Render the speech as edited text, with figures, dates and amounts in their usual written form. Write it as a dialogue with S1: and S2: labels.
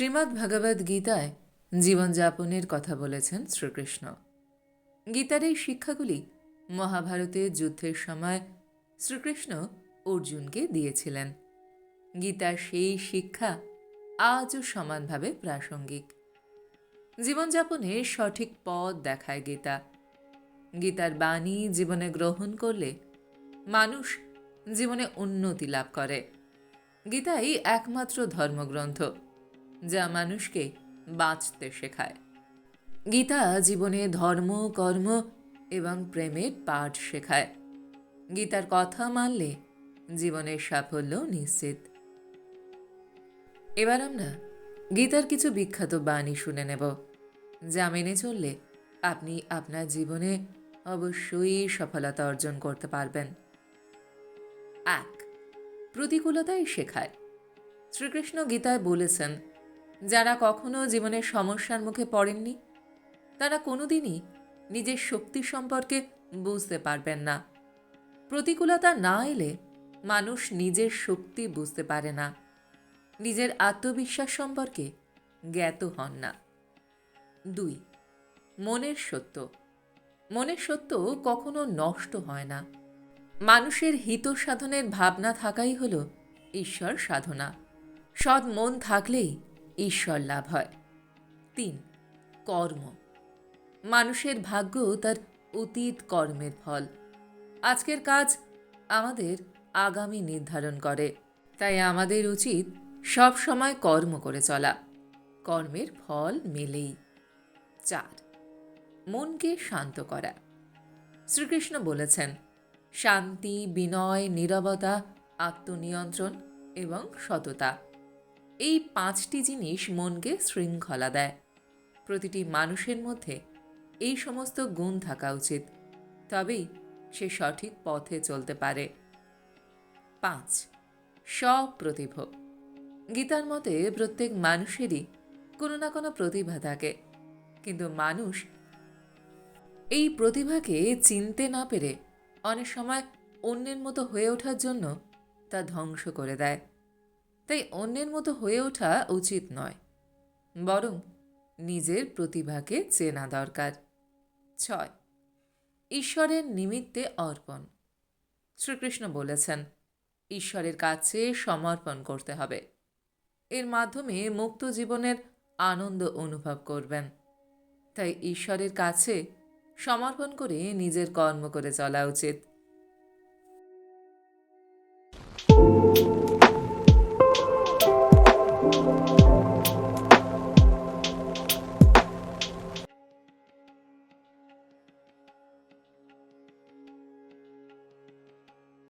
S1: শ্রীমদ্ ভগবদ্ গীতায় জীবনযাপনের কথা বলেছেন শ্রীকৃষ্ণ। গীতার এই শিক্ষাগুলি মহাভারতের যুদ্ধের সময় শ্রীকৃষ্ণ অর্জুনকে দিয়েছিলেন। গীতার সেই শিক্ষা আজও সমানভাবে প্রাসঙ্গিক। জীবনযাপনের সঠিক পথ দেখায় গীতা। গীতার বাণী জীবনে গ্রহণ করলে মানুষ জীবনে উন্নতি লাভ করে। গীতাই একমাত্র ধর্মগ্রন্থ যা মানুষকে বাঁচতে শেখায়। গীতা জীবনে ধর্ম, কর্ম এবং প্রেমের পাঠ শেখায়। গীতার কথা মানলে জীবনের সাফল্য নিশ্চিত। এবার আমরা গীতার কিছু বিখ্যাত বাণী শুনে নেব, যা মেনে চললে আপনি আপনার জীবনে অবশ্যই সফলতা অর্জন করতে পারবেন। 1. প্রতিকূলতাই শেখায়। শ্রীকৃষ্ণ গীতায় বলেছেন, যারা কখনো জীবনের সমস্যার মুখে পড়েননি তারা কোনোদিনই নিজের শক্তি সম্পর্কে বুঝতে পারবেন না। প্রতিকূলতা না এলে মানুষ নিজের শক্তি বুঝতে পারে না, নিজের আত্মবিশ্বাস সম্পর্কে জ্ঞাত হন না। 2. মনের সত্য। মনের সত্য কখনো নষ্ট হয় না। মানুষের হিত সাধনের ভাবনা থাকাই হল ঈশ্বর সাধনা। সৎ মন থাকলেই ঈশ্বর লাভ হয়। 3. কর্ম। মানুষের ভাগ্য তার অতীত কর্মের ফল। আজকের কাজ আমাদের আগামী নির্ধারণ করে, তাই আমাদের উচিত সব সময় কর্ম করে চলা। কর্মের ফল মেলেই। 4. মনকে শান্ত করা। শ্রীকৃষ্ণ বলেছেন, শান্তি, বিনয়, নীরবতা, আত্মনিয়ন্ত্রণ এবং সততা, এই 5টি জিনিস মনকে শৃঙ্খলা দেয়। প্রতিটি মানুষের মধ্যে এই সমস্ত গুণ থাকা উচিত, তবেই সে সঠিক পথে চলতে পারে। 5. স্বপ্রতিভ। গীতার মতে প্রত্যেক মানুষেরই কোনো না কোনো প্রতিভা থাকে, কিন্তু মানুষ এই প্রতিভাকে চিনতে না পেরে অনেক সময় অন্যের মতো হয়ে ওঠার জন্য তা ধ্বংস করে দেয়। তাই অন্যের মতো হয়ে ওঠা উচিত নয়, বরং নিজের প্রতিভাকে চেনা দরকার। 6. ঈশ্বরের নিমিত্তে অর্পণ। শ্রীকৃষ্ণ বলেছেন, ঈশ্বরের কাছে সমর্পণ করতে হবে। এর মাধ্যমে মুক্ত জীবনের আনন্দ অনুভব করবেন। তাই ঈশ্বরের কাছে সমর্পণ করে নিজের কর্ম করে চলা উচিত।